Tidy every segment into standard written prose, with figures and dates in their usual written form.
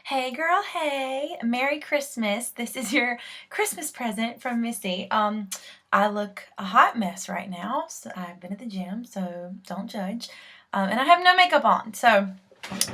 Hey girl, hey. Merry Christmas. This is your Christmas present from Missy. I look a hot mess right now. So I've been at the gym, so don't judge. And I have no makeup on. So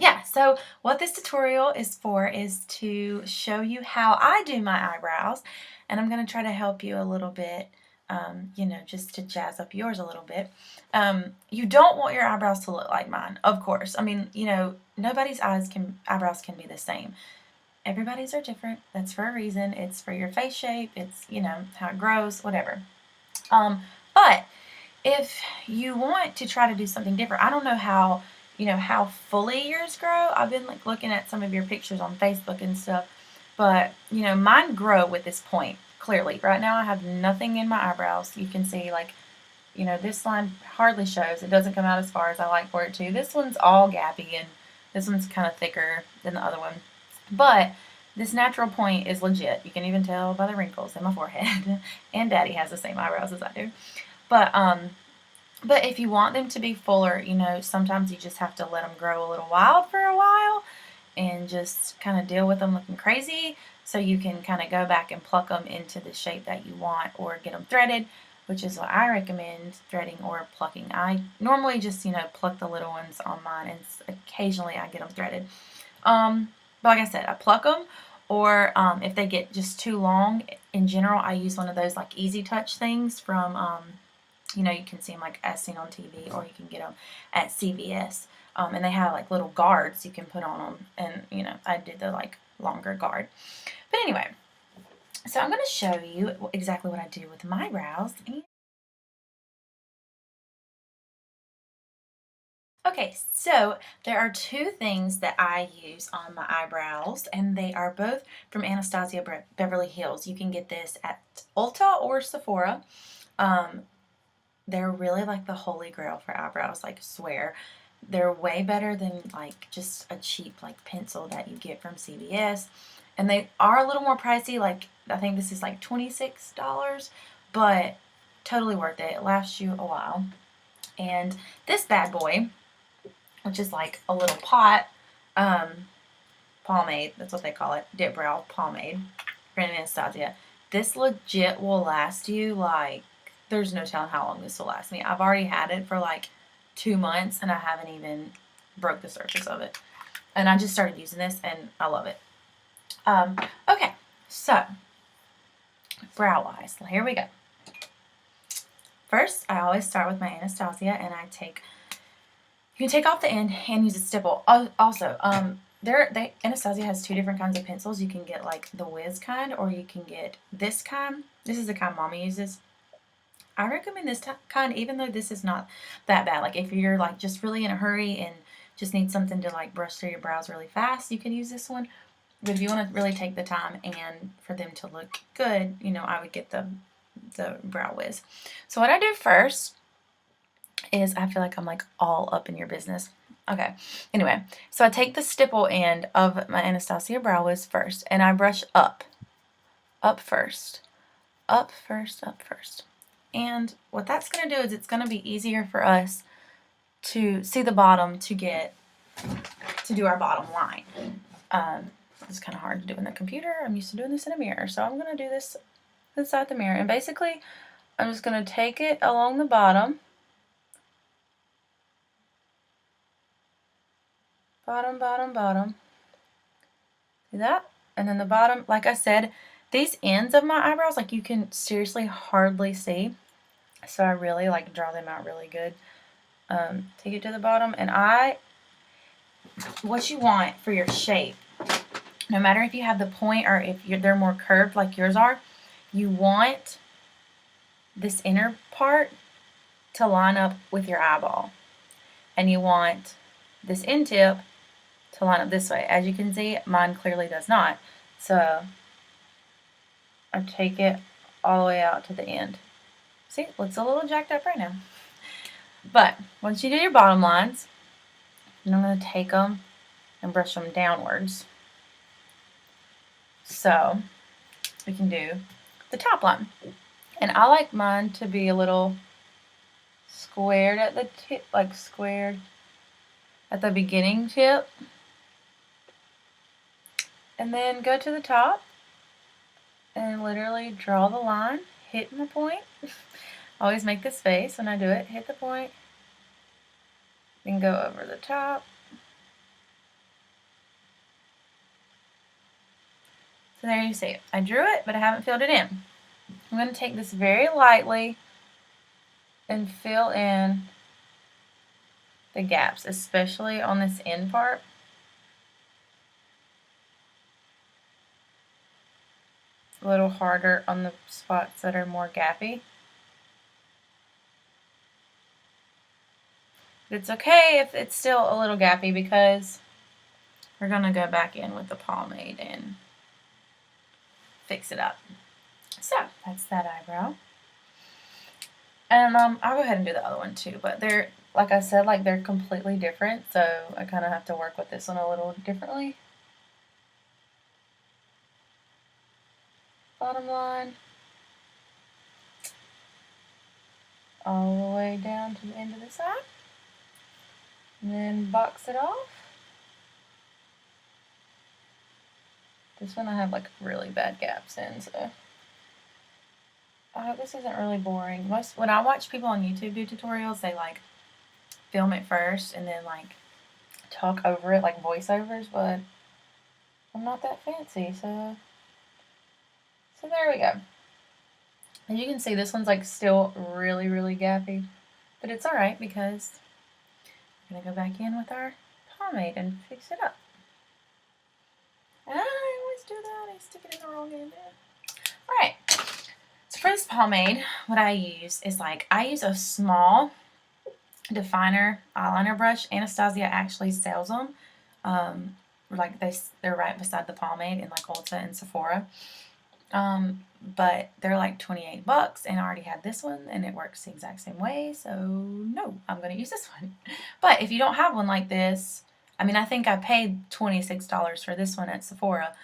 yeah, so what this tutorial is for is to show you how I do my eyebrows. And I'm going to try to help you a little bit, just to jazz up yours a little bit. You don't want your eyebrows to look like mine, of course. I mean, nobody's eyebrows can be the same. Everybody's are different. That's for a reason. It's for your face shape. It's, how it grows, whatever. But if you want to try to do something different, I don't know how fully yours grow. I've been like looking at some of your pictures on Facebook and stuff, but mine grow with this point clearly. Right now I have nothing in my eyebrows. You can see this line hardly shows. It doesn't come out as far as I like for it to. This one's all gappy and this one's kind of thicker than the other one. But this natural point is legit. You can even tell by the wrinkles in my forehead. And Daddy has the same eyebrows as I do. But if you want them to be fuller, sometimes you just have to let them grow a little wild for a while and just kind of deal with them looking crazy so you can kind of go back and pluck them into the shape that you want or get them threaded, which is what I recommend, threading or plucking. I normally just, pluck the little ones on mine, and occasionally I get them threaded. But like I said, I pluck them, or if they get just too long, in general, I use one of those like Easy Touch things from, you can see them like as seen on TV, or you can get them at CVS. And they have like little guards you can put on them, and I did the like longer guard. But anyway, so I'm going to show you exactly what I do with my brows. Okay, so there are two things that I use on my eyebrows, and they are both from Anastasia Beverly Hills. You can get this at Ulta or Sephora. They're really like the holy grail for eyebrows, like swear. They're way better than like just a cheap like pencil that you get from CVS. And they are a little more pricey, like I think this is like $26, but totally worth it. It lasts you a while. And this bad boy, which is like a little pot, pomade, that's what they call it, dip brow pomade from Anastasia. This legit will last you like, there's no telling how long this will last me. I've already had it for like 2 months and I haven't even broke the surface of it. And I just started using this and I love it. Okay, so brow wise, here we go. First, I always start with my Anastasia, and you can take off the end and use a stipple. Also, Anastasia has two different kinds of pencils. You can get like the Wiz kind, or you can get this kind. This is the kind Mommy uses. I recommend this kind, even though this is not that bad. Like if you're like just really in a hurry and just need something to like brush through your brows really fast, you can use this one. But if you want to really take the time and for them to look good, I would get the Brow Wiz. So what I do first is, I feel like I'm like all up in your business. Okay, anyway, so I take the stipple end of my Anastasia Brow Wiz first, and I brush up first, up first, up first. And what that's going to do is it's going to be easier for us to see the bottom to do our bottom line. It's kind of hard to do in the computer. I'm used to doing this in a mirror, so I'm going to do this inside the mirror. And basically, I'm just going to take it along the bottom. Bottom, bottom, bottom. See that? And then the bottom, like I said, these ends of my eyebrows, like you can seriously hardly see. So I really like draw them out really good. Take it to the bottom. And what you want for your shape, no matter if you have the point or if they're more curved like yours are, you want this inner part to line up with your eyeball. And you want this end tip to line up this way. As you can see, mine clearly does not. So I take it all the way out to the end. See, it looks a little jacked up right now. But once you do your bottom lines, then I'm going to take them and brush them downwards. So we can do the top line. And I like mine to be a little squared at the tip, like squared at the beginning tip. And then go to the top and literally draw the line, hitting the point. Always make this face when I do it. Hit the point, then go over the top. So there you see it. I drew it, but I haven't filled it in. I'm going to take this very lightly and fill in the gaps, especially on this end part. A little harder on the spots that are more gappy. But it's okay if it's still a little gappy because we're going to go back in with the pomade and fix it up. So that's that eyebrow. And I'll go ahead and do the other one too, but they're, like I said, like they're completely different, so I kind of have to work with this one a little differently. Bottom line, all the way down to the end of the side, and then box it off. This one I have like really bad gaps in, so I hope this isn't really boring. When I watch people on YouTube do tutorials, they like film it first and then like talk over it like voiceovers, but I'm not that fancy, so there we go. As you can see, this one's like still really, really gappy, but it's alright because we're gonna go back in with our pomade and fix it up. And I always do that, I stick it in the wrong end there. Alright, so for this pomade, what I use is I use a small definer eyeliner brush. Anastasia actually sells them. They're right beside the pomade in like Ulta and Sephora. But they're like 28 bucks, and I already had this one and it works the exact same way, so no, I'm going to use this one. But if you don't have one like this, I mean, I think I paid $26 for this one at Sephora,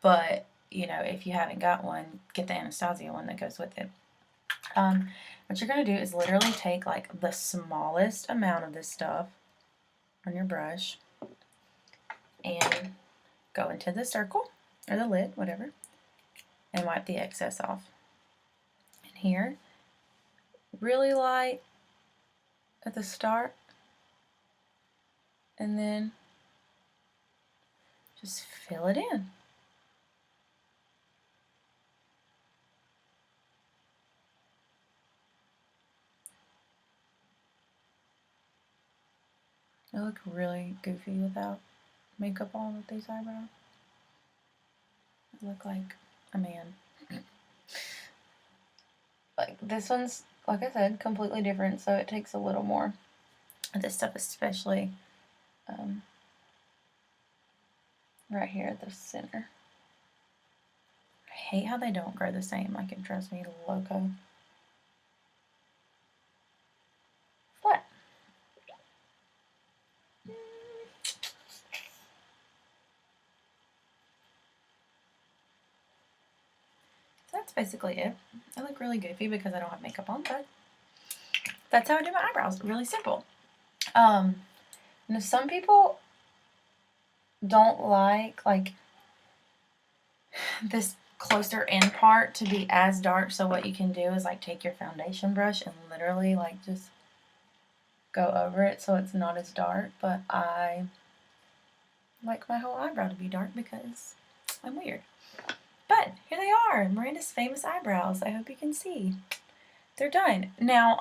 but you know, if you haven't got one, get the Anastasia one that goes with it. What you're going to do is literally take like the smallest amount of this stuff on your brush and go into the circle or the lid, whatever, and wipe the excess off. And here, really light at the start, and then just fill it in. I look really goofy without makeup on with these eyebrows. I look like a man. Like this one's, like I said, completely different, so it takes a little more of this stuff, especially right here at the center. I hate how they don't grow the same. Like, it drives me loco. What? That's basically it. I look really goofy because I don't have makeup on, but that's how I do my eyebrows. Really simple. Now some people don't like this closer end part to be as dark, so what you can do is like take your foundation brush and literally like just go over it so it's not as dark, but I like my whole eyebrow to be dark because I'm weird. But here they are, Miranda's famous eyebrows. I hope you can see. They're done. Now,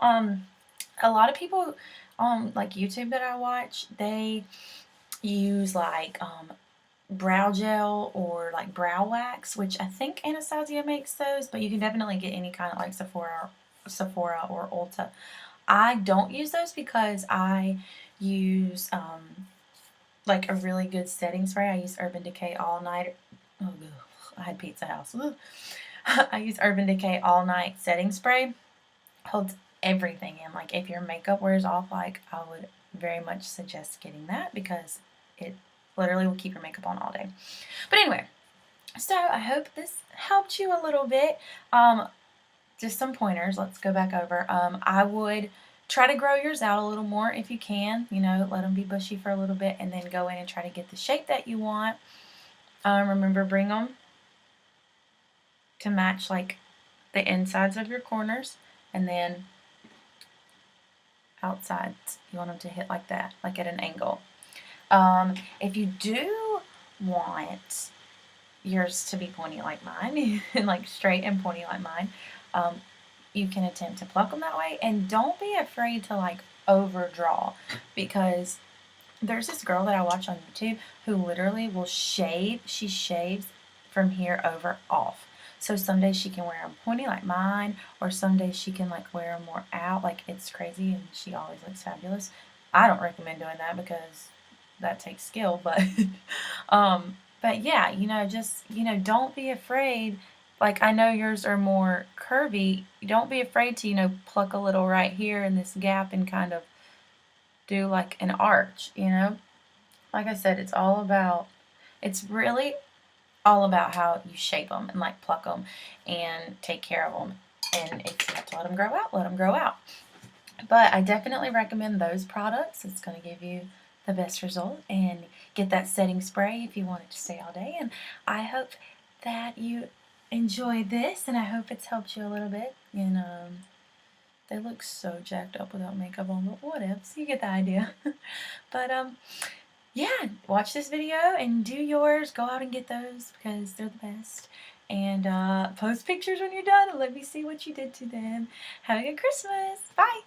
a lot of people on like YouTube that I watch, they use like brow gel or like brow wax, which I think Anastasia makes those, but you can definitely get any kind of like Sephora or Ulta. I don't use those because I use like a really good setting spray. I use Urban Decay All Night. Oh, I had Pizza House. I use Urban Decay All Night setting spray. Holds everything in. Like if your makeup wears off, like I would very much suggest getting that because it literally will keep your makeup on all day. But anyway, so I hope this helped you a little bit. Just some pointers. Let's go back over. I would try to grow yours out a little more if you can. You know, let them be bushy for a little bit and then go in and try to get the shape that you want. Remember, bring them to match like the insides of your corners, and then outsides. You want them to hit like that, like at an angle. If you do want yours to be pointy like mine, like straight and pointy like mine, you can attempt to pluck them that way, and don't be afraid to like overdraw, because there's this girl that I watch on YouTube who literally will shave. She shaves from here over off. So some days she can wear them pointy like mine, or some days she can like wear them more out. Like, it's crazy, and she always looks fabulous. I don't recommend doing that because that takes skill, but yeah, just, don't be afraid. Like, I know yours are more curvy. Don't be afraid to, pluck a little right here in this gap and kind of do like an arch, Like I said, it's really all about how you shape them and like pluck them and take care of them. And if you have to let them grow out, let them grow out. But I definitely recommend those products. It's going to give you the best result, and get that setting spray if you want it to stay all day. And I hope that you enjoy this, and I hope it's helped you a little bit. And they look so jacked up without makeup on, but whatever. So you get the idea. But yeah, watch this video and do yours. Go out and get those because they're the best. And post pictures when you're done and let me see what you did to them. Have a good Christmas. Bye.